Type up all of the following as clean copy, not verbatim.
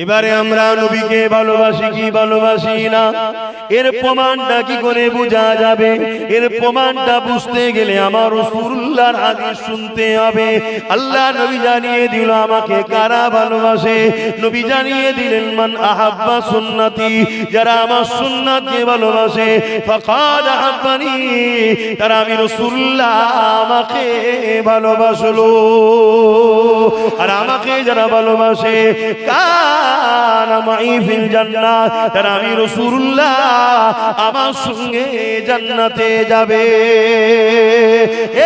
এবারে আমরা নবীকে ভালোবাসি কি ভালোবাসি না, এর প্রমাণটা কি করে বোঝা যাবে? এর প্রমাণটা বুঝতে গেলে আমার রাসূলুল্লাহর হাদিস শুনতে হবে। আল্লাহ নবী জানিয়ে দিল আমাকে কারা ভালোবাসে। নবী জানিয়ে দিলেন মান আহাব্বা সুন্নতি, যারা আমার সুন্নাতকে ভালোবাসে, ফাকাদ আহাব্বানি, তারা আমি রাসূলুল্লাহ আমাকে ভালোবাসলো। আর আমাকে যারা ভালোবাসে কানা মাই ফিল জান্নাত, তারা আমি রাসূলুল্লাহ আমার সঙ্গে জান্নাতে যাবে।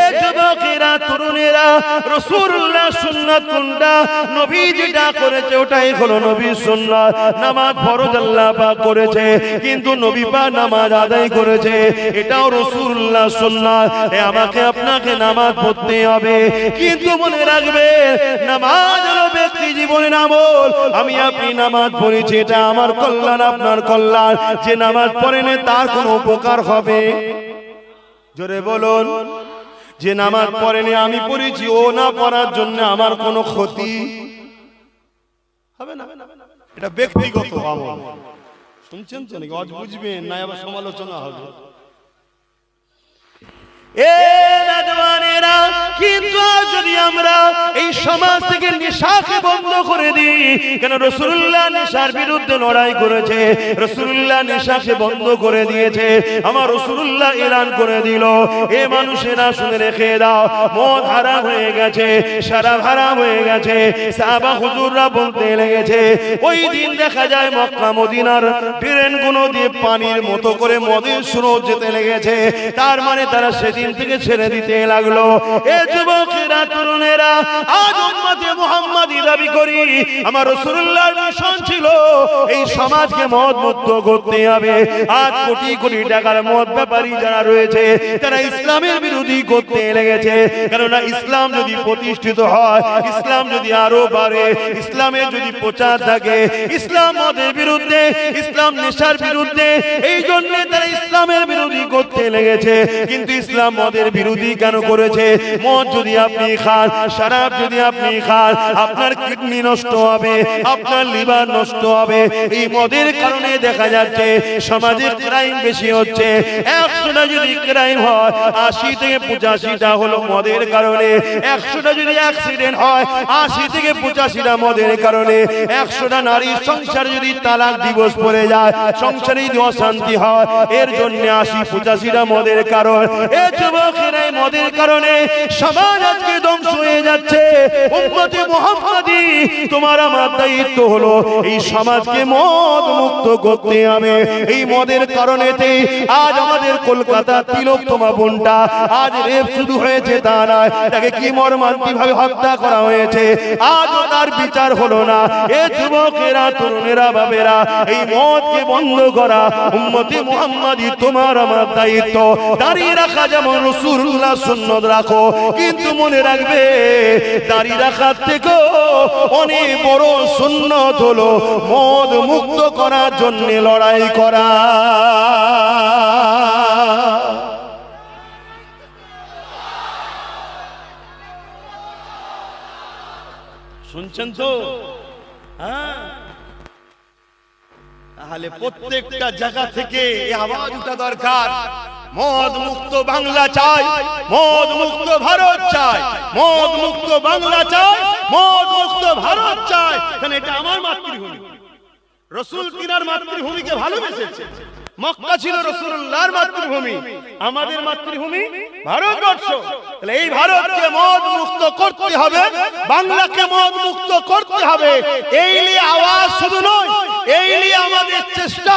এ যুবকেরা, তরুণেরা, রাসূলুল্লাহ সুন্নাত কোনটা? নবী যেটা করেছে ওটাই হলো নবীর সুন্নাত। নামাজ ফরজ আল্লাহ পাক করেছে, কিন্তু নবী পাক নামাজ আদায় করেছে, এটাও রাসূলুল্লাহ সুন্নাত। আমাকে আপনাকে নামাজ পড়তে হবে, কিন্তু মনে রাখবে নামাজ হলো ব্যক্তি জীবনের আমল। আমি আপনি নামাজ পড়েছি, এটা আমার কল্যাণ আপনার কল্যাণ। যে নামাজ পড়েন তার কোনো উপকার হবে? জোরে বলুন। যে নামাজ পড়েনি আমি পড়েছি, ও না পড়ার জন্য আমার কোনো ক্ষতি হবে না। এটা ব্যক্তিগত আমল। শুনছেন তো নাকি? আজ বুঝবেন না, আবার সমালোচনা হবে। কিন্তু যদি আমরা এই সমাজ থেকে নেশাকে বন্ধ করে দিই, কেন রাসূলুল্লাহ নেশার বিরুদ্ধে লড়াই করেছে, রাসূলুল্লাহ নেশাকে বন্ধ করে দিয়েছে। আমার রাসূলুল্লাহ এলান করে দিল, এ মানুষেরা শুনে রেখে দাও, মদ হারাম হয়ে গেছে, শরাব হারাম হয়ে গেছে। সাহাবা হুজুররা বলতে লেগেছে, ওই দিন দেখা যায় মক্কা মদিনার ট্রেনগুলো দিয়ে পানির মতো করে মদের স্রোত যেতে লেগেছে। তার মানে তারা সেদিন থেকে ছেড়ে দিতে লাগলো। এ যুবকেরা, তরুণেরা, আজ উম্মতে মুহাম্মাদি দাবি করি, আমার রাসূলুল্লাহর মিশন ছিল এই সমাজকে মদ মুক্ত করতে হবে। আজ কোটি কোটি টাকার মদ ব্যাপারী যারা রয়েছে, তারা ইসলামের বিরোধী করতে লেগেছে। কেননা ইসলাম যদি প্রতিষ্ঠিত হয়, ইসলাম যদি আরো বাড়ে, ইসলামের যদি প্রচার থাকে, ইসলাম মদের বিরুদ্ধে, ইসলাম নেশার বিরুদ্ধে, এই জন্য তারা ইসলামের বিরোধী করতে লেগেছে। কিন্তু ইসলাম মদের বিরোধী কেন করেছে? মদ যদি আপনি খান, শরাব যদি আপনি খান, আপনার কিডনি নষ্ট হবে, আপনার লিভার নষ্ট হবে। এই মদের কারণে দেখা যাচ্ছে সমাজে ক্রাইম বেশি হচ্ছে। 100টা যদি ক্রাইম হয়, 80 থেকে 85টা হলো মদের কারণে। 100টা যদি অ্যাক্সিডেন্ট হয়, 80 থেকে 85টা মদের কারণে। 100টা নারীর সংসার যদি তালাক দিবস পড়ে যায়, সংসারে যদি অশান্তি হয়, এর জন্য 80-85টা মদের কারণ। এ যুবকেরা, মদের কারণে সমাজ আজকে ধ্বংস হয়ে যাচ্ছে। উম্মতে মুহাম্মাদি, তোমার আমার দায়িত্ব হলো এই সমাজকে মদ মুক্ত করতে হবে। এই মদের কারণেতে আজ আমাদের কলকাতা তিলোত্তমা বোনটা আজ রেপ শুধু হয়েছে তা নয়, তাকে কি মর্মান্তিক ভাবে হত্যা করা হয়েছে, আজও তার বিচার হলো না। এ যুবকেরা, তরুণেরা, বাবেরা, এই মদকে বন্ধ করা উম্মতে মুহাম্মাদি তোমার আমার দায়িত্ব। দাঁড়িয়ে রাখা যেমন রাসূলুল্লাহ সুন্নাত রাখো, কিন্তু মনে রাখবে দাড়ি রাখার থেকেও অনেক বড় সুন্নাত হলো মদ মুক্ত করার জন্য লড়াই করা। শুনছেন তো? হ্যাঁ, তাহলে প্রত্যেকটা জায়গা থেকে এই আওয়াজ উঠা দরকার। মদ মুক্ত বাংলা চাই, মদ মুক্ত ভারত চাই, মদ মুক্ত বাংলা চাই, মদ মুক্ত ভারত চাই। কারণ এটা আমার মাতৃভূমি। রাসূল তিনার মাতৃভূমিকে ভালোবেসেছে। মক্কা ছিল রাসূলুল্লাহর মাতৃভূমি, আমাদের মাতৃভূমি ভারতবর্ষ। তাহলে এই ভারতকে মদ মুক্ত করতে হবে, বাংলাকে মদ মুক্ত করতে হবে। এই নিয়ে আওয়াজ শুধু নয়, এই নিয়ে আমাদের চেষ্টা,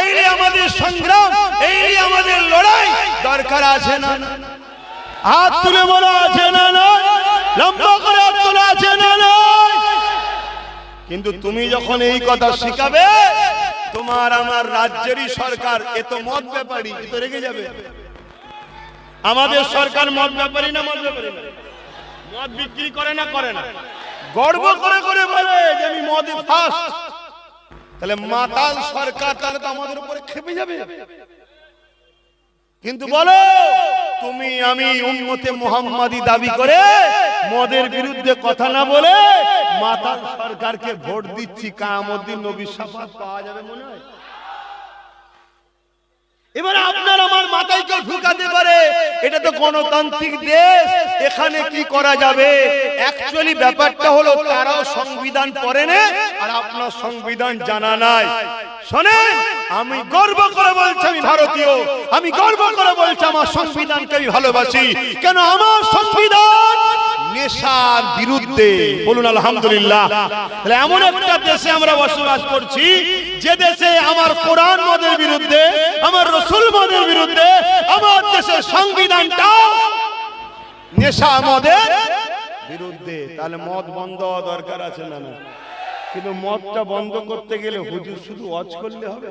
এই নিয়ে আমাদের সংগ্রাম, এই নিয়ে আমাদের লড়াই দরকার আছে না? হাত তুলে বলা আছে না? লম্বা করে হাত তোলা আছে না? কিন্তু তুমি যখন এই কথা শিখাবে, তোমার আমার রাজ্যেরই সরকার এ তো মদ ব্যাপারী, এ তো রেগে যাবে। আমাদের সরকার মদ ব্যাপারী না? মদ ব্যাপারী না? মদ বিক্রি করে না? করে না? গর্ব করে করে বলে যে আমি মদে ফার্স্ট। তাহলে মাতাল সরকার, তাহলে তো আমাদের উপরে খেপে যাবে। কিন্তু বলো তুমি আমি উম্মতে মুহাম্মাদি দাবি করে মদের বিরুদ্ধে কথা না বলে মাতাল সরকারকে ভোট দিচ্ছি, কিয়ামত দিন নবীর শাফাত পাওয়া যাবে মনে হয়? এবার আপনার আমার মাথায় কেউ ঢুকাতে পারে এটা তো গণতান্ত্রিক দেশ, এখানে কি করা যাবে? অ্যাকচুয়ালি ব্যাপারটা হলো তারাও সংবিধান পড়ে না আর আপনার সংবিধান জানা নাই। শোনেন, আমি গর্ব করে বলছি আমি ভারতীয়, আমি গর্ব করে বলছি আমার সংবিধানকে আমি ভালোবাসি। কেন? আমার সংবিধান নেশার বিরুদ্ধে। বলুন আলহামদুলিল্লাহ। তাহলে এমন একটা দেশে আমরা বসবাস করছি যে দেশে আমার কোরআন মদের বিরুদ্ধে, আমার রাসূল মদের বিরুদ্ধে, আমার দেশের সংবিধানটা নেশা মদের বিরুদ্ধে। তাহলে মদ বন্ধ হওয়া দরকার আছে না? না। কিন্তু মদটা বন্ধ করতে গেলে হুজুর শুধু ওয়াজ করলে হবে?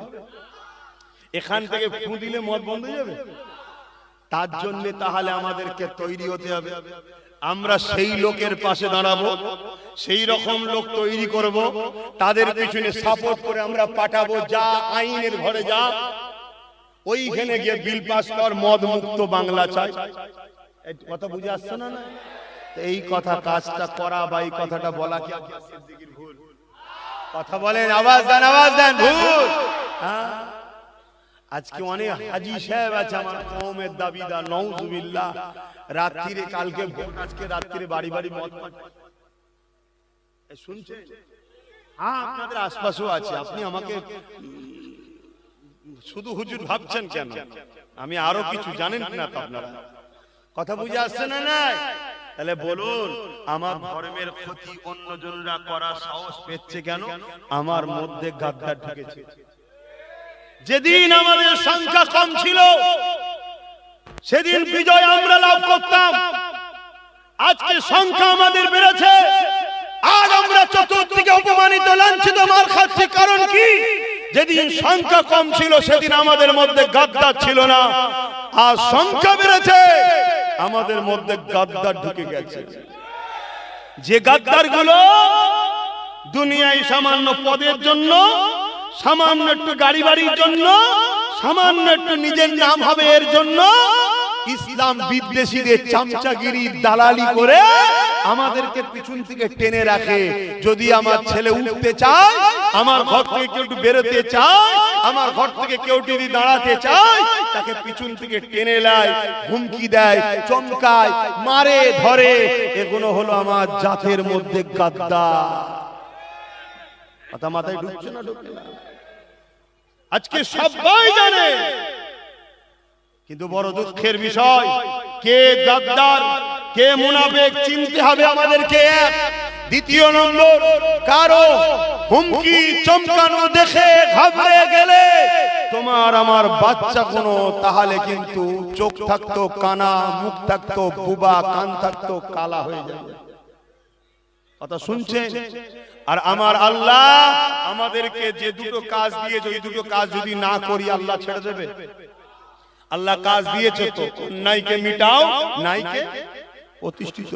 এখান থেকে ফু দিলে মদ বন্ধ হয়ে যাবে? তার জন্য তাহলে আমাদেরকে তৈরি হতে হবে। আমরা সেই লোকের পাশে দাঁড়াবো, সেই রকম লোক তৈরি করব, তাদের পিছনে সাপোর্ট করে আমরা পাঠাবো। যা আইনের ঘরে যা, ওইখানে গিয়ে বিল পাস কর, মদ মুক্ত বাংলা চাই। এই কথা বুঝে আসছে না? না, এই কথা কাজটা করা বা এই কথাটা বলা কি আব্বাস সিদ্দিকীর ভুল? কথা বলেন, আওয়াজ দেন, আওয়াজ দেন। ভুল? হ্যাঁ। আজকে অনেক হাজী সাহেব আছে আমার কওমের দাবিদার, নাউজুবিল্লাহ। রাত্রিরে কালকে ভোট, আজকে রাত্রিরে বাড়ি বাড়ি মদ শুনছেন? হ্যাঁ, আপনাদের আশপাশেও আছে। আপনি আমাকে শুধু হুজুর ভাবছেন কেন? আমি আরো কিছু জানেন না তো আপনারা? কথা বুঝে আসছে না? নাই? তাহলে বলুন, আমার ধর্মের ক্ষতি অন্যজনরা করার সাহস পেচ্ছে কেন? আমার মধ্যে গাদ্দার ঢুকেছে। যেদিন আমাদের সংখ্যা কম ছিল সেদিন বিজয় আমরা লাভ করতাম। আজকে সংখ্যা আমাদের বেড়েছে, আজ আমরা চতুর্দিকে অপমানিত, লাঞ্ছিত, মার খাচ্ছি। কারণ কি? যেদিন সংখ্যা কম ছিল সেদিন আমাদের মধ্যে গাদ্দার ছিল না। আজ সংখ্যা বেড়েছে, আমাদের মধ্যে গাদ্দার ঢুকে গেছে। যে গাদ্দার গুলো দুনিয়ায় সামান্য পদের জন্য, সামান্য একটু গাড়ি বাড়ির জন্য, সামান্য একটু নিজের নাম হবে এর জন্য ইসলাম বিদ্বেষীদের চামচাগিরি দালালি করে আমাদেরকে পিছন থেকে টেনে রাখে। যদি আমার ছেলে উঠতে চায়, আমার ঘর থেকে কেউ একটু বেরোতে চায়, আমার ঘর থেকে কেউ যদি দাঁড়াতে চায়, তাকে পিছন থেকে টেনে নেয়, হুমকি দেয়, চমকায়, মারে, ধরে। এগুলো হলো আমার জাতের মধ্যে গাদ্দার। কথা মাথায় ঢুকছে না? ঢুকছে না? আজকে সবাই জানে, কিন্তু বড় দুঃখের বিষয়, কে গাদ্দার কে মুনাফিক চিনতে হবে আমাদেরকে। এক। দ্বিতীয় নম্বর, কারো হুমকি চমকানো দেখে ঘাবড়ে গেলে তোমার আমার বাচ্চা কোনো, তাহলে কিন্তু চোখ থাকতো কানা, মুখ থাকতো বুবা, কান থাকতো কালা হয়ে যাবে। কথা শুনছেন? আর আমার আল্লাহ আমাদেরকে যে দুটো কাজ দিয়েছে, ওই দুটো কাজ যদি না করি আল্লাহ ছেড়ে দেবে? আল্লাহ কাজ দিয়েছে তো, অন্যায়কে মিটাও, ন্যায়কে প্রতিষ্ঠিত।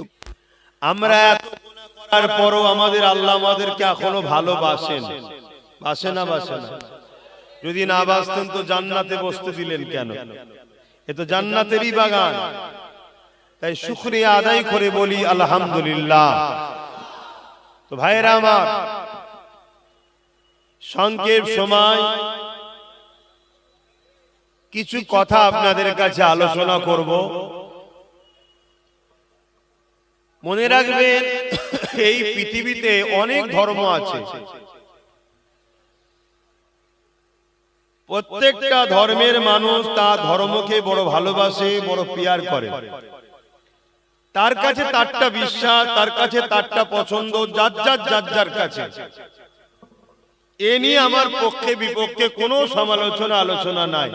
আমরা এত গুনাহ করার পরও আমাদের আল্লাহ আমাদেরকে এখনো ভালোবাসেন। বাসে না? বাসে না? যদি না বাসতেন তো জান্নাতে বসতে দিলেন কেন? এ তো জান্নাতেরই বাগান। তাই শুকরিয়া আদায় করে বলি আলহামদুলিল্লাহ। তো ভাইরা আমার, সংক্ষেপ সময় কিছু কথা আপনাদের কাছে আলোচনা করব। মনে রাখবেন, এই পৃথিবীতে অনেক ধর্ম আছে। প্রত্যেকটা ধর্মের মানুষ তার ধর্মকে বড় ভালোবাসে, বড় পিয়ার করে। তার কাছে তারটা বিশ্বাস, তার কাছে তারটা পছন্দ, যার যার কাছে। এ নিয়ে আমার পক্ষে বিপক্ষে কোনো সমালোচনা আলোচনা নাই।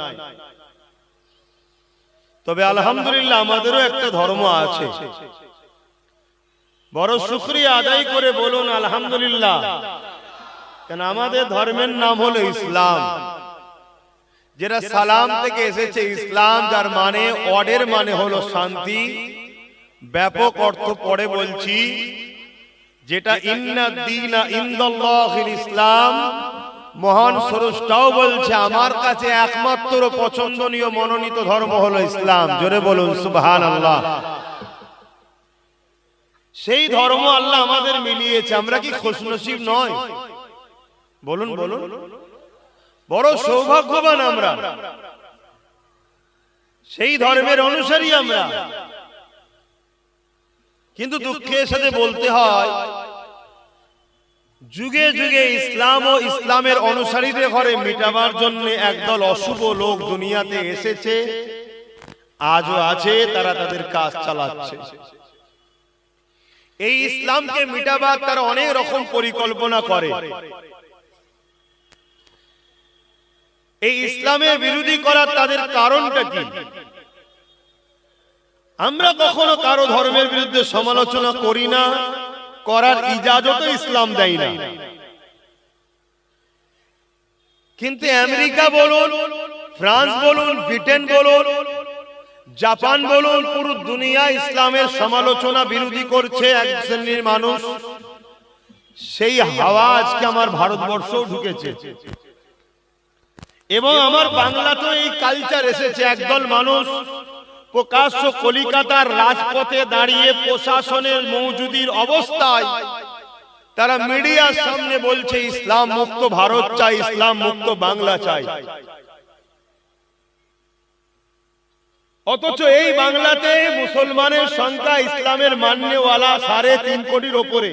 তবে আলহামদুলিল্লাহ আমাদেরও একটা ধর্ম আছে। বড় শুকরিয়া আদায় করে বলুন আলহামদুলিল্লাহ। কেন? আমাদের ধর্মের নাম হলো ইসলাম, যেটা সালাম থেকে এসেছে। ইসলাম যার মানে, অর্ডের মানে হলো শান্তি। ব্যাপক অর্থ পরে বলছি, যেটা ইন্না দীনা ইনদাল্লাহিল ইসলাম, মহান স্রষ্টাও বলছে আমার কাছে একমাত্র পছন্দনীয় মনোনীত ধর্ম হলো ইসলাম। জোরে বলুন সুবহানাল্লাহ। সেই ধর্ম আল্লাহ আমাদের মিলিয়েছে, আমরা কি খুশনসিব নয়? বলুন বলুন, বড় সৌভাগ্যবান আমরা, সেই ধর্মের অনুসারী আমরা। কিন্তু দুঃখের সাথে বলতে হয়, যুগে যুগে ইসলাম ও ইসলামের অনুসারীদের ঘরে মিটাবার জন্য একদল অশুভ লোক দুনিয়াতে এসেছে, আজও আছে, তারা তাদের কাজ চালাচ্ছে। এই ইসলামকে মিটাবার তারা অনেক রকম পরিকল্পনা করে। এই ইসলামের বিরোধী করার তাদের কারণটা কি? আমরা কখনো কারো ধর্মের বিরুদ্ধে সমালোচনা করি না, করার ইজাজত ইসলাম দেয় না। কিন্তু আমেরিকা বলুন, ফ্রান্স বলুন, ব্রিটেন বলুন, জাপান বলুন, পুরো দুনিয়া ইসলামের সমালোচনা বিরোধী করছে এক শ্রেণীর মানুষ। সেই হাওয়া আজকে আমার ভারতবর্ষও ঢুকেছে এবং আমার বাংলাতেও এই কালচার এসেছে। একদল মানুষ প্রকাশ্য কলিকাতার রাজপথে দাঁড়িয়ে প্রশাসনের মওজুদির অবস্থায় তারা মিডিয়ার সামনে বলছে ইসলাম মুক্ত ভারত চাই, ইসলাম মুক্ত বাংলা চাই। অথচ এই বাংলাতে মুসলমানের সংখ্যা ইসলামের মান্যওয়ালা 3.5 কোটির উপরে,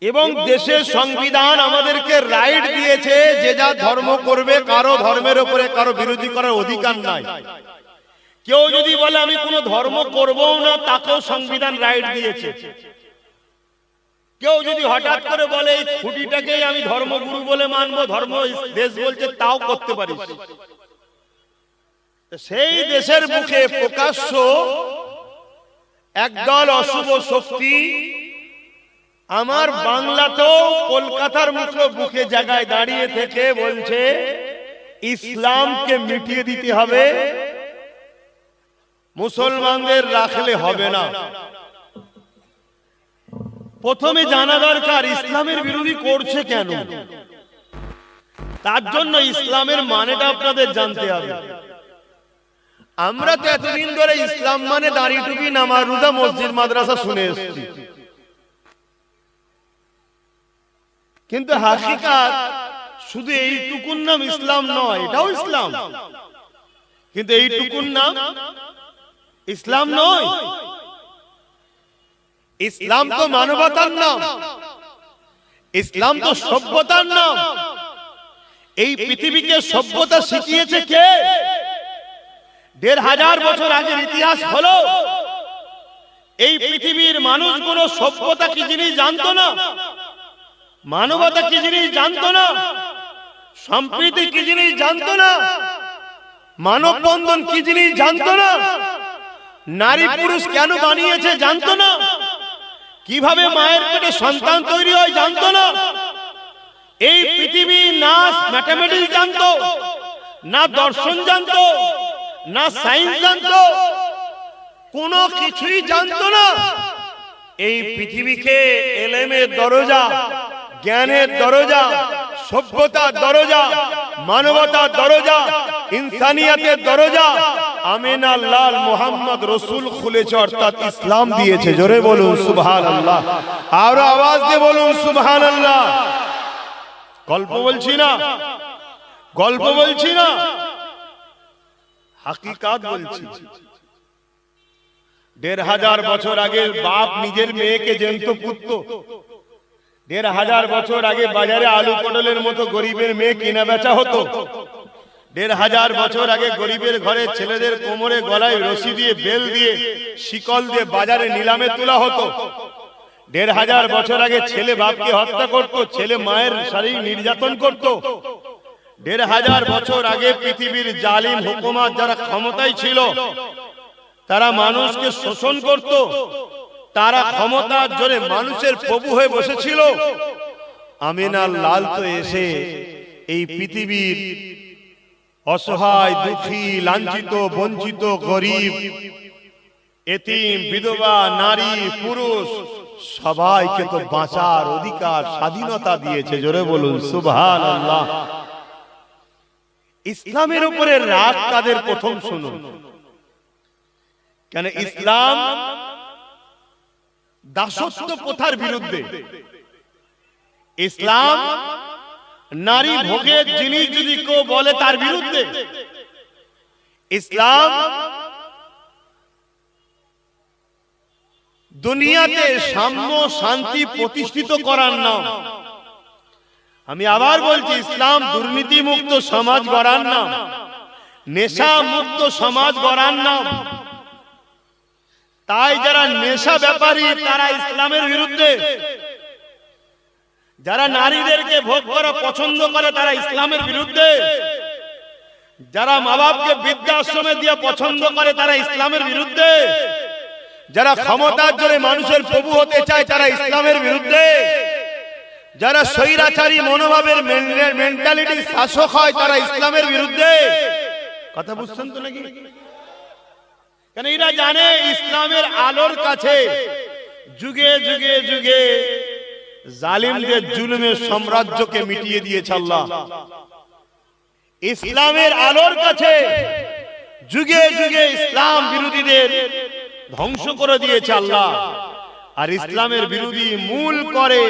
এবং দেশের সংবিধান আমাদেরকে রাইট দিয়েছে যে যা ধর্ম করবে, কারো ধর্মের উপরে কারো বিরোধী করার অধিকার নাই। কেউ যদি বলে আমি কোনো ধর্ম করবো না, তাকেও সংবিধান রাইট দিয়েছে। কেউ যদি হঠাৎ করে বলে এই খুঁটিটাকেই আমি ধর্মগুরু বলে মানবো, ধর্ম দেশ বলছে, তাও করতে পারিস। সেই দেশের মুখে প্রকাশ্য একদল অশুভ শক্তি আমার বাংলাতেও কলকাতার মুখে জায়গায় দাঁড়িয়ে থেকে বলছে ইসলামকে মিটিয়ে দিতে হবে, মুসলমানদের রাখলে হবে না। প্রথমে জানা দরকার ইসলামের বিরোধী করছে কেন। তার জন্য ইসলামের মানেটা আপনাদের জানতে হবে। আমরা তো এতদিন ধরে ইসলাম মানে দাড়ি টুপি, নামাজ রোজা, মসজিদ মাদ্রাসা শুনে এসেছি, কিন্তু হাকিকাত শুধু এইটুকুর নাম ইসলাম নয়, এটাও ইসলাম, কিন্তু এইটুকুর নাম ইসলাম নয়। ইসলাম তো মানবতার নাম, ইসলাম তো সভ্যতার নাম। এই পৃথিবীকে সভ্যতা শিখিয়েছে কে? 1500 বছর আগের ইতিহাস হলো। এই পৃথিবীর মানুষগুলো সভ্যতা কি জিনিস জানতো না, মানবতা কি জিনিস জানতো না, সম্প্রীতি কি জিনিস জানতো না, মানববন্ধন কি জিনিস জানতো না, নারী পুরুষ কেন বানিয়েছে জানতো না, কিভাবে মায়ের পেটে সন্তান তৈরি হয় জানতো না। এই পৃথিবী না ম্যাথমেটিক্স জানতো, না দর্শন জানতো, না সায়েন্স জানতো, কোনো কিছুই জানতো না। এই পৃথিবীকে এলেমের দরজা, জ্ঞানের দরজা, সভ্যতার দরজা, মানবতার দরজা, ইনসানিয়াতের দরজা আমিনা লাল মোহাম্মদ রসুল খুলেছে, অর্থাৎ ইসলাম দিয়েছে। জোরে বলুন সুবহানাল্লাহ, আর আওয়াজ দিয়ে বলুন সুবহানাল্লাহ। গল্প বলছি না, গল্প বলছি না, হাকিকাত বলছি। 1500 বছর আগে বাপ নিজের মেয়েকে জ্যান্ত পুততো। 1500 বছর আগে বাজারে আলু পটলের মতো গরিবের মেয়ে কিনা বেচা হতো। 1500 বছর আগে গরিবের ঘরে ছেলেদের কোমরে গলায় রশি দিয়ে, বেল দিয়ে, শিকল দিয়ে বাজারে নিলামে তোলা হতো। 1500 বছর আগে ছেলে বাপকে হত্যা করত, ছেলে মায়ের শারীরিক নির্যাতন করত। 1500 বছর আগে পৃথিবীর জালিম হুকুমত যারা ক্ষমতায় ছিল, তারা মানুষকে শোষণ করত, তারা ক্ষমতার জোরে মানুষের প্রভু হয়ে বসেছিল। আমিনা লাল তো এসে এই পৃথিবীর অসহায়, দুঃখী, লাঞ্ছিত, বঞ্চিত, গরিব, এতিম, বিধবা, নারী, পুরুষ সবাইকে তো বাঁচার অধিকার স্বাধীনতা দিয়েছে, জোরে বলুন সুবহানাল্লাহ। ইসলামের উপরে রাগ কাদের প্রথম শুনুন, কেন ইসলাম দাসত্ব প্রথার বিরুদ্ধে, ইসলাম নারী ভোগের জিনিস যদি কেউ বলে তার বিরুদ্ধে, ইসলাম দুনিয়াতে সাম্য শান্তি প্রতিষ্ঠিত করার নাম। আমি আবার বলছি, ইসলাম দুর্নীতি মুক্ত সমাজ গড়ার নাম, নেশা মুক্ত সমাজ গড়ার নাম। তাই যারা নেশা ব্যাপারী তারা ইসলামের বিরুদ্ধে, যারা নারীদেরকে ভোগ করা পছন্দ করে তারা ইসলামের বিরুদ্ধে, যারা মা বাপকে বৃদ্ধাশ্রমে দিয়ে পছন্দ করে তারা ইসলামের বিরুদ্ধে, যারা ক্ষমতার জোরে মানুষের প্রভু হতে চায় তারা ইসলামের বিরুদ্ধে, যারা স্বৈরাচারী মনোভাবের মেন্টালিটির শাসক হয় তারা ইসলামের বিরুদ্ধে। কথা বুঝছেন তো নাকি? কেন এরা জানে ইসলামের আলোর কাছে যুগে যুগে যুগে জালিমদের জুলুমের সাম্রাজ্যকে মিটিয়ে দিয়েছে আল্লাহ। ইসলামের আলোর কাছে যুগে যুগে ইসলাম বিরোধীদের ধ্বংস করে দিয়েছে আল্লাহ। আর ইসলামের বিরোধী মূল করে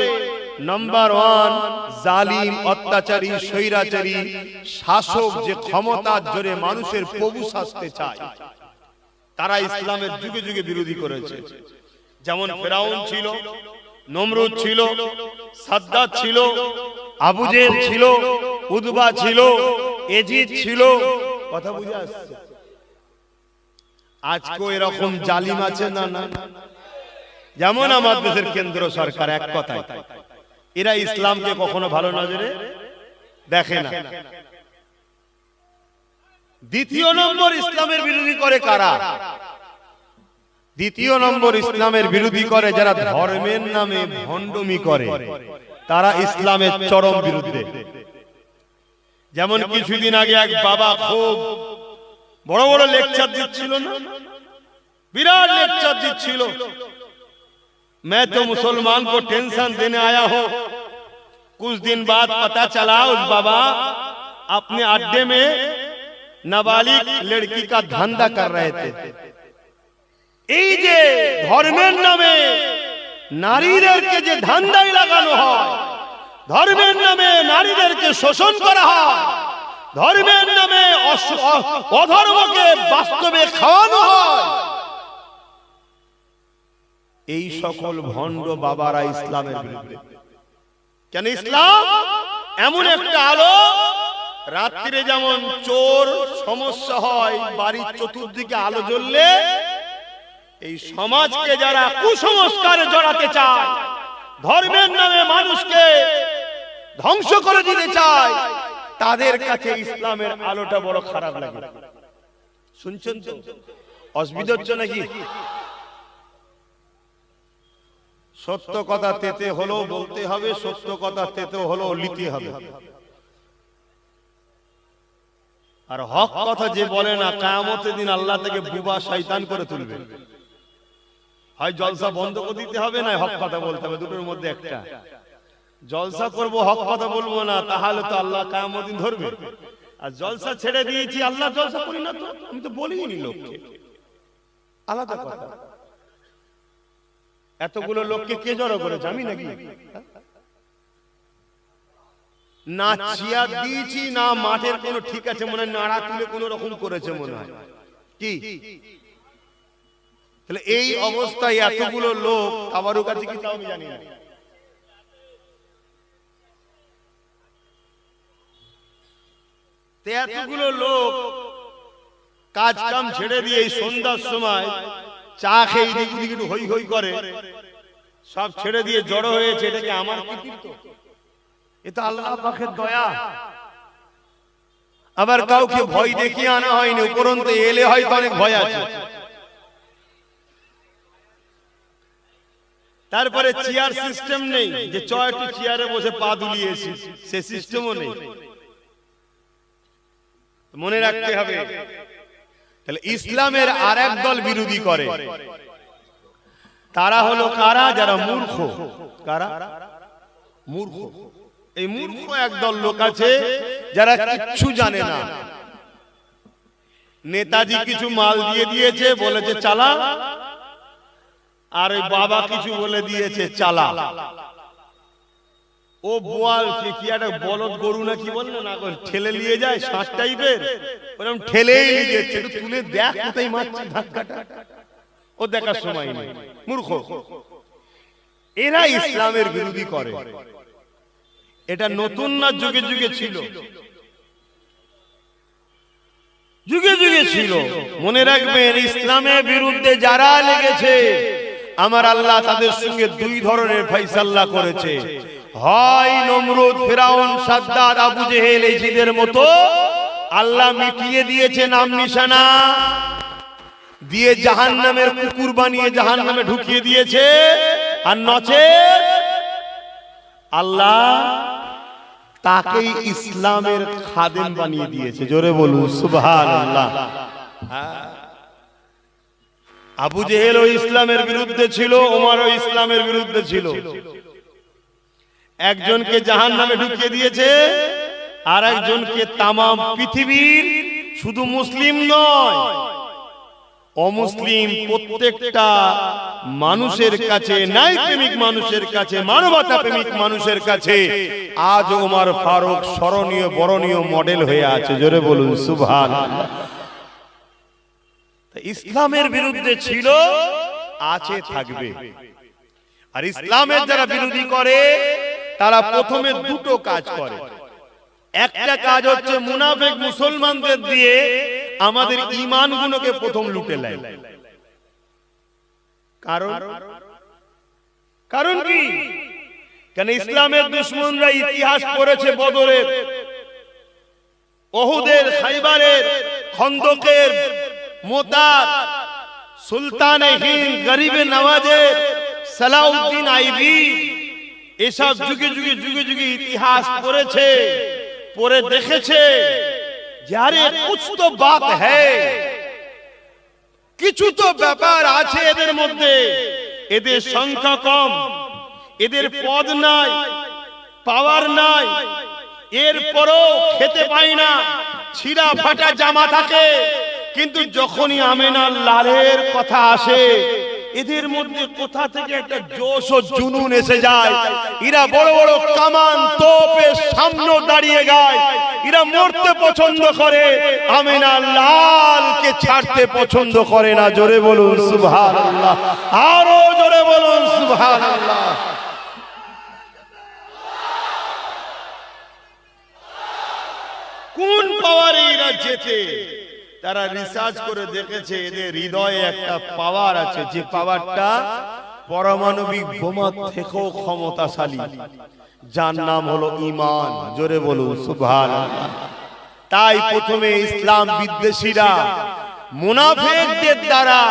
নাম্বার 1 জালিম, অত্যাচারী, স্বৈরাচারী শাসক যে ক্ষমতার জোরে মানুষের প্রভু সাজতে চায়, তারা ইসলামের যুগে যুগে বিরোধী করেছে। যেমন ফেরাউন ছিল, নমরুদ ছিল, সাদ্দাত ছিল, আবু জেহেল ছিল, উতবা ছিল, এজিদ ছিল। কথা বুঝে আসছে? আজকে এরকম জালিম আছে না? না। যেমন আমার দেশের কেন্দ্র সরকার, এক কথায় এরা ইসলামকে কখনো ভালো নজরে দেখে না। দ্বিতীয় নম্বর ইসলামের বিরোধী করে কারা? দ্বিতীয় নম্বর ইসলামের বিরোধী করে যারা ধর্মের নামে ভণ্ডামি করে, তারা ইসলামের চরম বিরুদ্ধে। যেমন কিছুদিন আগে এক বাবা খুব বড় বড় লেকচার দিচ্ছিল না, বিরাট লেকচার দিচ্ছিল। मैं तो मुसलमान को टेंशन देने आया हूं। कुछ दिन बाद पता चला उस बाबा अपने अड्डे में नाबालिग लड़की का धंधा कर रहे थे। এই যে ধর্মের নামে নারীদেরকে যে ধান্দায় লাগানো হয়, ধর্মের নামে নারীদেরকে শোষণ করা হয়, ধর্মের নামে অধর্মকে বাস্তবে খাওয়ানো হয়, এই সকল ভণ্ড বাবারা ইসলামের বিরুদ্ধে। কেন ইসলাম এমন একটা আলো, রাত্রিরে যেমন চোর সমস্যা হয়, বাড়ির চতুর্দিকে আলো জ্বললে এই সমাজকে যারা কুসংস্কারে জড়াতে চায়, ধর্মের নামে মানুষকে ধ্বংস করে দিতে চায়, তাদের কাছে ইসলামের আলোটা বড় খারাপ লাগে। শুনছেন তো? অসুবিধা হচ্ছে নাকি? সত্য কথা তেতে হলো বলতে হবে, সত্য কথা তেতে হলো লিখতে হবে। আর হক কথা যে বলে না, কিয়ামতের দিন আল্লাহ থেকে বুবা শয়তান করে তুলবে। হয় জলসা বন্ধ করে দিতে হবে, না হক কথা বলতে হবে, দুটোর মধ্যে একটা। জলসা করব হক কথা বলবো না, তাহলে তো আল্লাহ কিয়ামতের দিন ধরবে। আর জলসা ছেড়ে দিয়েছি, আল্লাহ জলসা করি না তো, আমি তো বলিনি লোককে, আলাদা কথা। এতগুলো লোককে কে জড়ো করেছে? আমি নাকি? না চেয়ার দিয়েছি, না মাঠের কোনো ঠিক আছে মনে হয়, নাড়া তুলে কোন রকম করেছে মনে হয়। কি তাহলে এই অবস্থায় এতগুলো লোক কাবারু কাছে কি তাও আমি জানি না। এতগুলো লোক কাজ কাম ছেড়ে দিয়ে এই সন্ধ্যার সময় চা খেয়ে এদিক ওদিক একটু হই হই করে, সব ছেড়ে দিয়ে জড়ো হয়েছে। এটা কি আমার কৃতিত্ব? এটা আল্লাহ পাকের দয়া। আবার কাউকে ভয় দেখিয়ে আনা হয়নি, উপরন্ত এলে হয়তো অনেক ভয় আছে। তারপরে চেয়ার সিস্টেম নেই যে একটু চেয়ারে বসে পা দুলিয়েছি, সে সিস্টেমও নেই। মনে রাখতে হবে, তাহলে ইসলামের আর এক দল বিরোধী করে তারা হলো কারা? যারা মূর্খ। কারা? মূর্খ। এই মূর্খ একদল লোক আছে যারা কিচ্ছু জানে না। নেতাজি কিছু মাল দিয়ে দিয়েছে, বলেছে চালা, আর ওই বাবা কিছু বলে দিয়েছে চালা। ও বোয়াল কি একটা বলদ গরু না কি বললো না, ঠেলে নিয়ে যায়, ষাট টাইপের, ওরকম ঠেলেই নিয়ে যাচ্ছে। একটু তুলে দেখ কোথায় মারছে ধাক্কাটা, ও দেখার সময় নেই। মূর্খ। এরা ইসলামের বিরোধী করে। এটা নতুন না, যুগে যুগে ছিল, যুগে যুগে ছিল। মনে রাখবেন, ইসলামের বিরুদ্ধে যারা লেগেছে আমার আল্লাহ তাদের সঙ্গে দুই ধরনের ফয়সালা করেছে। হয় নমরুদ, ফিরাউন, সাদ্দাত, আবু জেহেল, এজিদের মতো আল্লাহ মিটিয়ে দিয়েছে নাম নিশানা দিয়ে, জাহান্নামের কুকুর বানিয়ে জাহান্নামে ঢুকিয়ে দিয়েছে। আর নচেত আল্লাহ তাকেই ইসলামের খাদেম বানিয়ে দিয়েছে। জোরে বলুন সুবহানাল্লাহ। আবু জেহেল ও ইসলামের বিরুদ্ধে ছিল, ওমরও ইসলামের বিরুদ্ধে ছিল। একজনকে জাহান্নামে ঢুকিয়ে দিয়েছে, আর একজনকে তামাম পৃথিবীর, শুধু মুসলিম নয় অমুসলিম প্রত্যেকটা মানুষের কাছে, ন্যায় প্রেমিক মানুষের কাছে, মানবতা প্রেমিক মানুষের কাছে আজ ওমর ফারুক স্মরণীয় বরণীয় মডেল হয়ে আছে। জোরে বলুন সুবহানাল্লাহ। ইসলামের বিরুদ্ধে ছিল, আছে, থাকবে। আর ইসলামের যারা বিরোধী করে তারা প্রথমে দুটো কাজ করে। একটা কাজ হচ্ছে মুনাফিক মুসলমানদের দিয়ে আমাদের ঈমানগুলোকে প্রথম লুটে নেয়। কারণ কি? কেন ইসলামের দুশমনরা ইতিহাস পড়েছে বদরের, ওহুদের, খাইবারের, খন্দকের, মোতার, সুলতানে হিন্দ, গরিবে নওয়াজের, সালাউদ্দিন আইবি, এসব যুগে যুগে যুগে যুগে ইতিহাস পড়েছে, পড়ে দেখেছে যে আরে কুছ তো বাত হ্যায়, কিছু তো ব্যাপার আছে এদের মধ্যে। এদের সংখ্যা কম, এদের পদ নাই, পাওয়ার নাই, এরপরও খেতে পায় না, ছিঁড়া ফাটা জামা থাকে, কিন্তু যখনই আমেনার লালের কথা আসে এদের মধ্যে কোথা থেকে একটা জোশ ও জুনুন এসে যায়। এরা বড় বড় কামান তোপের সামনে দাঁড়িয়ে গায়, এরা মরতে পছন্দ করে, আমেনার লালকে ছাড়তে পছন্দ করে না। জোরে বলুন সুবহানাল্লাহ, আরো জোরে বলুন সুবহানাল্লাহ। কোন পাওয়ারে এরা জেতে? তারা রিসার্চ করে দেখেছে এদের হৃদয়ে একটা পাওয়ার আছে, যে পাওয়ারটা পারমাণবিক বোমা থেকেও ক্ষমতাশালী, যার নাম হলো ঈমান। জোরে বলুন সুবহানাল্লাহ। তাই প্রথমে ইসলাম বিদ্বেষীরা মুনাফিকদের দ্বারা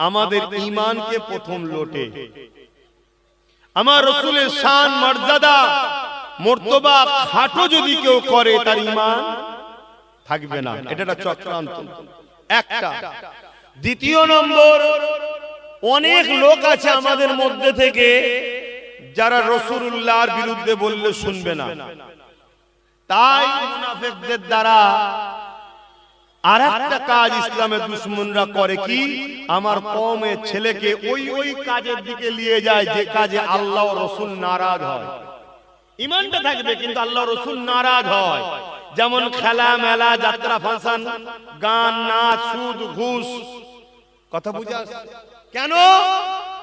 আমাদের ঈমানকে প্রথম লোটে। আমার রাসূলের শান, মর্যাদা, মর্তবা খাটো যদি কেউ করে তার ঈমান থাকবে না। এটা একটা চক্রান্ত একটা। দ্বিতীয় নম্বর, অনেক লোক আছে আমাদের মধ্যে থেকে যারা রাসূলুল্লাহর বিরুদ্ধে বললে শুনবে না, তাই মুনাফিকদের দ্বারা আরেকটা কাজ ইসলামের দুশমনরা করে কি, আমার কওমের ছেলেকে ওই ওই কাজের দিকে নিয়ে যায় যে কাজে আল্লাহ ও রাসূল নারাজ হয়। ঈমানটা থাকবে কিন্তু আল্লাহ রাসূল নারাজ হয়। যেমন খেলা মেলা, যাত্রা, ফাংশন, গান, নাচ, সুদ, ঘুষ। কথা বুঝা? কেন?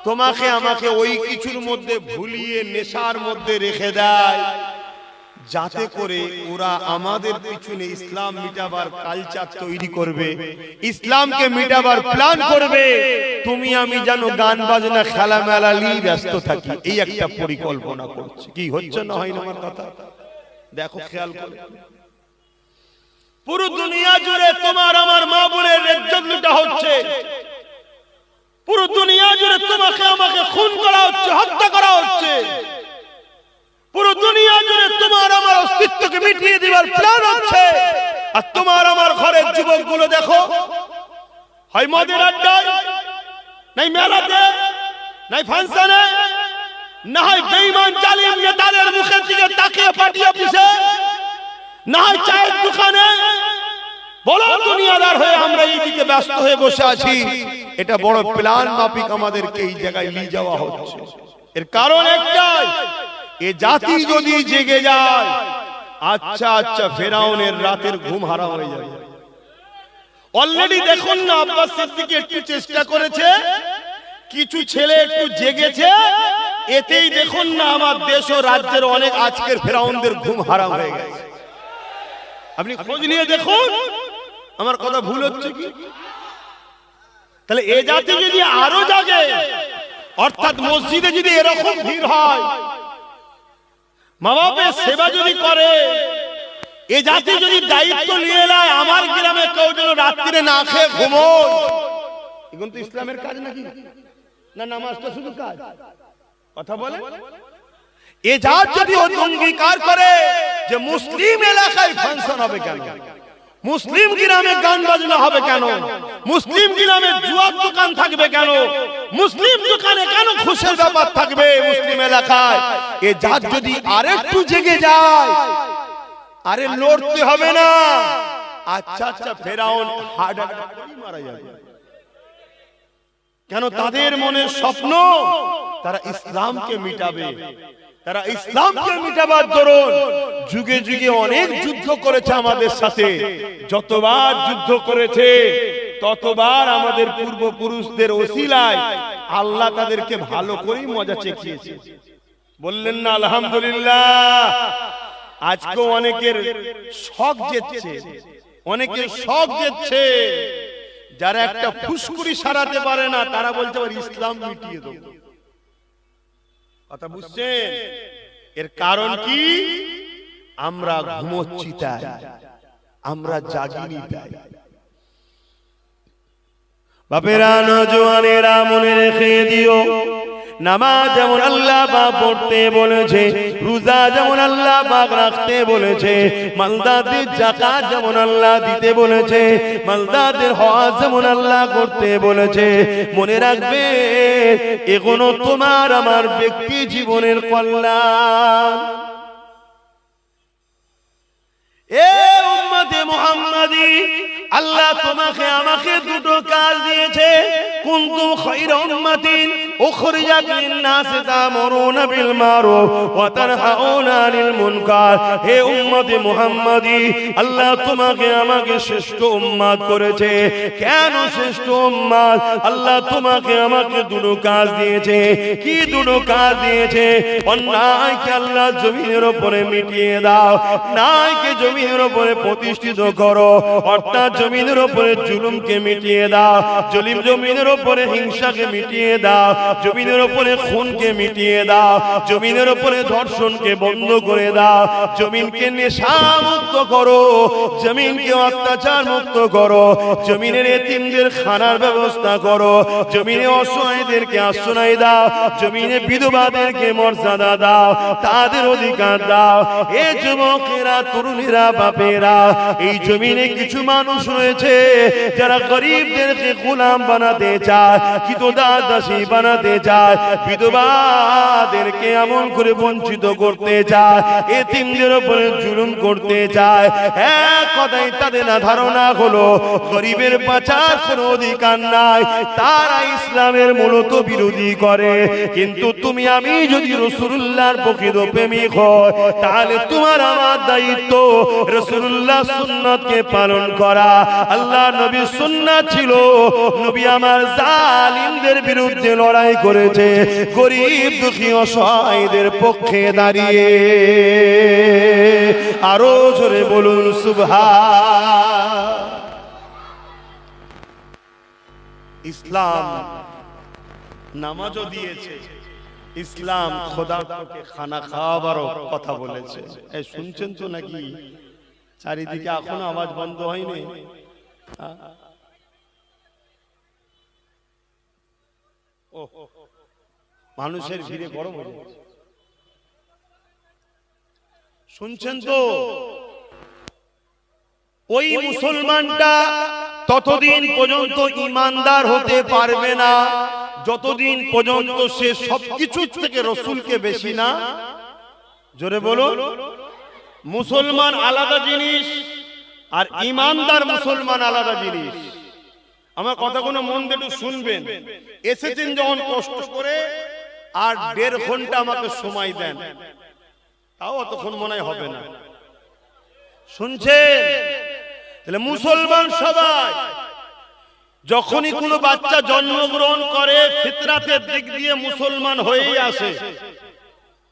তোমাকে আমাকে ওই কিছুর মধ্যে ভুলিয়ে নেশার মধ্যে রেখে দেয়, যাতে করে ওরা আমাদের পিছনে ইসলাম মিটাবার কালচার তৈরি করবে, ইসলামকে মিটাবার প্ল্যান করবে। তুমি আমি যেন গান বাজনা, খেলা মেলা নিয়ে ব্যস্ত থাকি, এই একটা পরিকল্পনা করছে। কি হচ্ছে না হয় না আমার কথা? দেখো খেয়াল করে, পুরো দুনিয়া জুড়ে তোমার আমার মা বোনের ইজ্জত লুটা হচ্ছে, পুরো দুনিয়া জুড়ে তোমাকে আমাকে খুন করা হচ্ছে, হত্যা করা হচ্ছে, পুরো দুনিয়া জুড়ে তোমার আমার অস্তিত্বকে মিটিয়ে দেওয়ার প্ল্যান হচ্ছে। আর তোমার আমার ঘরের যুবকগুলো দেখো, হয় মদের আড্ডায়, নাই মেলাতে, নাই ফাংশনে, না হয় বেঈমান জালিম নেতাদের মুখের দিকে তাকিয়ে পাঠিয়ে অফিসে, না হয় চায়ের দোকানে। বড় দুনিয়াদার হয়ে আমরা এই দিকে ব্যস্ত হয়ে বসে আছি। এটা বড় প্ল্যান মাফিক আমাদেরকে এই জায়গায় নিয়ে যাওয়া হচ্ছে। এর কারণ একটাই, এ জাতি যদি জেগে যায়, আচ্ছা আচ্ছা ফেরাউনের রাতের ঘুম হারাম হয়ে যাবে। অলরেডি দেখুন না, আব্বাস সিদ্দিকী একটু চেষ্টা করেছে, কিছু ছেলে একটু জেগেছে, এতেই দেখুন না আমার দেশ ও রাজ্যের অনেক আজকের ফেরাউনদের ঘুম হারাম হয়ে গেছে। আপনি খোঁজ নিয়ে দেখুন, আমার কথা ভুল হচ্ছে কি? তাহলে এ জাতি যদি আরো জাগে, অর্থাৎ মসজিদে যদি এরকম ভিড় হয়, মা বাপের সেবা যদি করে, এ জাতি যদি দায়িত্ব নিয়ে নেয়, আমার গ্রামে কেউ যেন রাত্রিরে না খেয়ে ঘুমোয়, এখন তো ইসলামের কাজ নাকি? না নামাজটা শুধু কাজ? কথা বলে এ জাত যদি অঙ্গীকার করে যে মুসলিম এলাকায় ফাংশন হবে কেন, মুসলিম গ্রামে গান বাজনা হবে কেন, মুসলিম গ্রামে জুয়ার দোকান থাকবে কেন, মুসলিম দোকানে কেন খুশের ব্যাপার থাকবে মুসলিম এলাকায়, এ জাত যদি আরেকটু জেগে যায়, আরে লড়তে হবে না, আচ্ছা আচ্ছা ফেরাউন হার্ট অ্যাটাক করে মারা যাবে। কেন? তাদের মনের স্বপ্ন তারা ইসলামকে মিটাবে, তারা ইসলামকে মিটাবার দরুন যুগে যুগে অনেক যুদ্ধ করেছে আমাদের সাথে। যতবার যুদ্ধ করেছে ততবার আমাদের পূর্বপুরুষদের ওসিলায় আল্লাহ তাদেরকে ভালো করেই মজা চেখিয়েছে। বললেন না আলহামদুলিল্লাহ? আজকে অনেকের শখ জেতছে, অনেকের শখ জেতছে। যারা একটা ফুসকুড়ি সারাতে পারে না, তারা বলতে পারে ইসলাম মিটিয়ে দেবো। কথা বুঝছেন? এর কারণ কি? আমরা ঘুমোচ্ছি তাই, আমরা জাগিনি তাই। বাপেরা, নওজওয়ানেরা মনে রেখে দিও, নামাজ যেমন আল্লাহ পাক পড়তে বলেছে, রোজা যেমন আল্লাহ পাক রাখতে বলেছে, মালদারদের যাকাত যেমন আল্লাহ দিতে বলেছে, মালদারদের হজ যেমন আল্লাহ করতে বলেছে, মনে রাখবে এগুলো তোমার আমার ব্যক্তি জীবনের কল্যাণ। এ উম্মতে মুহাম্মাদি, আল্লাহ তোমাকে আমাকে দুটো কাজ দিয়েছে। কুনতুম খায়রা উম্মাতিন উখরিজাত লিন-নাসি তা'মুরুনা বিল মারুফ ওয়া তানহাউনা আনিল মুনকার। হে উম্মতে মুহাম্মাদি, আল্লাহ তোমাকে আমাকে শ্রেষ্ঠ উম্মত করেছে। কেন শ্রেষ্ঠ উম্মত? আল্লাহ তোমাকে আমাকে দুটো কাজ দিয়েছে। কি দুটো কাজ দিয়েছে? অন্যায়কে আল্লাহ জমিনের উপরে মিটিয়ে দাও, ন্যায়কে জমিনের উপরে প্রতিষ্ঠিত করো, অর্থাৎ জমিনের উপরে জুলুমকে মিটিয়ে দাও, জমিনের উপরে হিংসাকে মিটিয়ে দাও, জমিনের উপরে খুনকে মিটিয়ে দাও, জমিনের উপরে ধর্ষণকে বন্ধ করে দাও, জমিনকে নেশা মুক্ত করো, জমিনকে অত্যাচার মুক্ত করো, জমিনের এতিমদের খানার ব্যবস্থা করো, জমিনে অসহায়দেরকে আশ্রয় দাও, জমিনে বিধবাদেরকে মর্যাদা দাও, তাদের অধিকার দাও। এ যুবকেরা, তরুণীরা, বাপেরা, এই জমিনে কিছু মানুষ রয়েছে যারা গরিবদেরকে গোলাম বানাতে চায়, কৃতদাসী বানাতে চায়, বিধবাদেরকে এমন করে বঞ্চিত করতে চায়, এতিমদের উপরে জুলুম করতে চায়। এক কথায় তাদের না ধারণা হলো গরিবের বাঁচার কোনো অধিকার নাই, তারা ইসলামের মূলত বিরোধী করে। কিন্তু তুমি আমি যদি রাসূলুল্লাহর প্রকৃত প্রেমিক হয়, তাহলে তোমার আমার দায়িত্ব রাসূলুল্লাহ সুন্নাতকে পালন করা। আল্লাহ নবীর সুন্নাত ছিল, নবী আমার জালিমদের বিরুদ্ধে লড়াই করেছে, গরিব দুঃখী অসহায়দের পক্ষে দাঁড়িয়ে। আরো জোরে বলুন সুবহান। ইসলাম নামাজও দিয়েছে, ইসলাম খোদাকে খানা খাওয়াবারও কথা বলেছে। এই শুনছেন তো নাকি? চারিদিকে এখনো আওয়াজ বন্ধ হয়নি? মানুষের ভিড়ে গরম হয়ে যাচ্ছে। শুনছেন তো? ওই মুসলমানটা ততদিন পর্যন্ত ইমানদার হতে পারবে না যতদিন পর্যন্ত সে সবকিছু থেকে রসুলকে বেশি না, জোরে বলুন, মুসলমান আলাদা জিনিস আর ইমানদার মুসলমান আলাদা জিনিস। আমার কথাগুলো মন দিয়ে একটু শুনবেন। এসেছেন যখন কষ্ট করে, আর 1.5 ঘন্টা আমাকে সময় দেন, তাও অতক্ষণ মনে হবে না। শুনছেন? তাহলে মুসলমান সবাই যখনই কোনো বাচ্চা জন্মগ্রহণ করে ফিতরাতের দিক দিয়ে মুসলমান হয়েই আসে।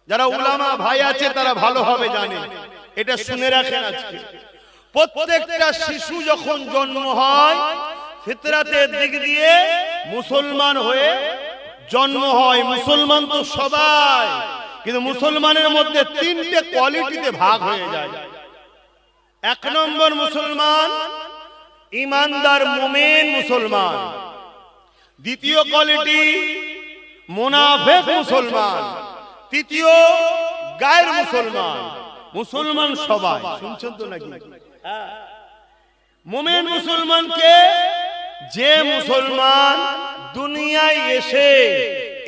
যারা উলামা ভাই আছে তারা ভালোভাবে জানে, এটা শুনে রাখেন। আজকে প্রত্যেকটা শিশু যখন জন্ম হয় ফিতরাতের দিক দিয়ে মুসলমান হয়ে জন্ম হয়। মুসলমান তো সবাই, কিন্তু মুসলমানের মধ্যে 3টে কোয়ালিটিতে ভাগ হয়ে যায়। 1 নম্বর মুসলমান ইমানদার মুমিন মুসলমান। দ্বিতীয় কোয়ালিটি মুনাফিক মুসলমান। তৃতীয় গায়ের মুসলমান। মুসলমান সবাই, শুনছেন তো নাকি? মুমিন মুসলমানকে, যে মুসলমান দুনিয়ায় এসে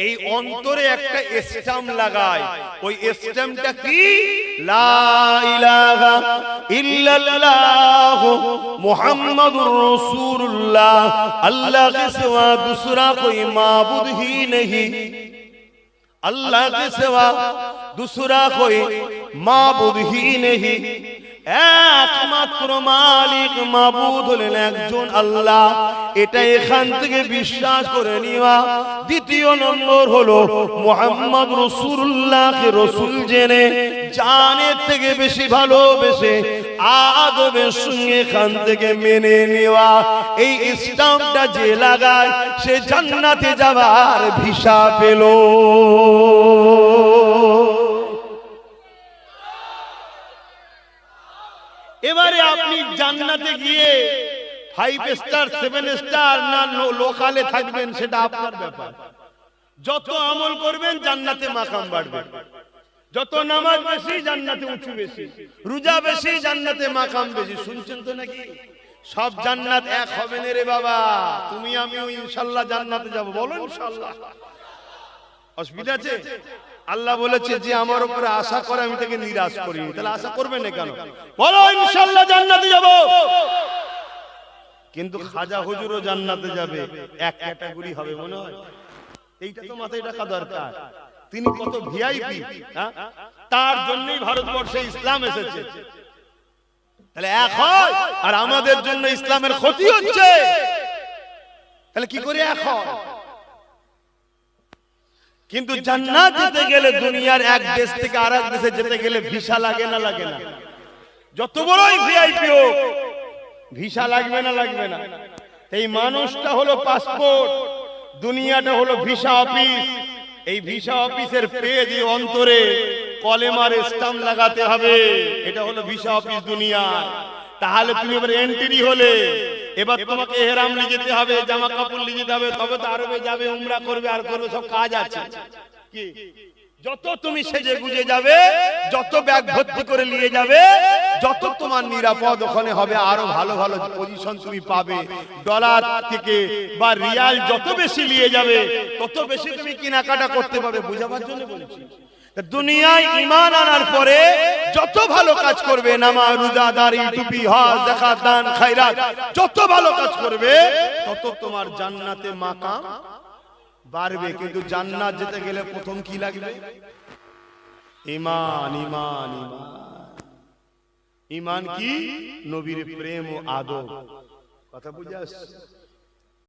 এই অন্তরে একটা স্ট্যাম্প লাগায়, ওই স্ট্যাম্পটা কি? লা ইলাহা ইল্লাল্লাহ মুহাম্মাদুর রাসূলুল্লাহ, আল্লাহ के सिवा दूसरा कोई माबूद ही नहीं, अल्लाह के सिवा दूसरा कोई माबूद ही नहीं। একমাত্র মালিক মাবুদ হলেন একজন আল্লাহ, এটা এখান থেকে বিশ্বাস করে নিবা। দ্বিতীয় নম্বর হলো মুহাম্মদ রাসূলুল্লাহকে রাসূল জেনে জানের থেকে বেশি ভালোবেসে আদবের সঙ্গে এখান থেকে মেনে নেওয়া। এই স্ট্যাম্পটা যে লাগায় সে জান্নাতে যাবার ভিসা পেল। এবারে আপনি জান্নাতে গিয়ে 5 স্টার 7 স্টার না লোকালে থাকবেন সেটা আপনার ব্যাপার। যত আমল করবেন জান্নাতে মাকাম বাড়বে, যত নামাজ বেশি জান্নাতে উঁচু বেশি, রোজা বেশি জান্নাতে মাকাম বেশি। শুনছেন তো নাকি? সব জান্নাত এক হবে না রে বাবা। তুমি আমিও ইনশাআল্লাহ জান্নাতে যাব, বলো ইনশাআল্লাহ। অসুবিধা আছে? আল্লাহ বলেছে যে আমার উপরে আশা করে আমি তাকে নিরাশ করিনি, তাহলে আশা করবে না কেন? বলো ইনশাআল্লাহ জান্নাতে যাব। কিন্তু খাজা হুজুরও জান্নাতে যাবে, এক ক্যাটাগরি হবে মনে হয়। এইটা তো মাথায় রাখা দরকার। তিনি কত ভিআইপি, তার জন্যই ভারতবর্ষে ইসলাম এসেছে। তাহলে এক হয়, আর আমাদের জন্য ইসলামের ক্ষতি হচ্ছে, তাহলে কি করে এক হয়? কিন্তু জান্নাত যেতে গেলে দুনিয়ার এক দেশ থেকে আরেক দেশে যেতে গেলে ভিসা লাগে না লাগে না? যত বড়ই ভিআইপি হোক ভিসা লাগবে না লাগবে না? এই মানুষটা হলো পাসপোর্ট, দুনিয়াটা হলো ভিসা অফিস। এই ভিসা অফিসের পেজ অন্তরে কলেমার স্ট্যাম্প লাগাতে হবে, এটা হলো ভিসা অফিস দুনিয়া। তাহলে তুমি এবার এন্ট্রি হলে, এবার তোমাকে ইহরাম নিয়ে যেতে হবে, জামা কাপড় নিয়ে যেতে হবে, তবে তো আরবে যাবে, উমরা করবে, আর করবে, সব কাজ আছে। কি যত তুমি সেজে গুজে যাবে, যত ব্যাগ ভর্তি করে নিয়ে যাবে, যত তোমার নিরাপদ ওখানে হবে, আরো ভালো ভালো পজিশন তুমি পাবে। ডলার থেকে বা রিয়াল যত বেশি নিয়ে যাবে তত বেশি তুমি কেনাকাটা করতে পারবে। বুঝাবার জন্য বলছি। দুনিয়ায় ঈমান আনার পরে যত ভালো কাজ করবে, নামাজ রোজা দাড়ি টুপি হজ যাকাত দান খায়রাত, যত ভালো কাজ করবে তত তোমার জান্নাতে মাকাম বাড়বে। কিন্তু জান্নাত যেতে গেলে প্রথম কি লাগবে? ঈমান। ঈমান ঈমান ঈমান কি? নবীর প্রেম ও আদব। কথা বুঝে আসছে?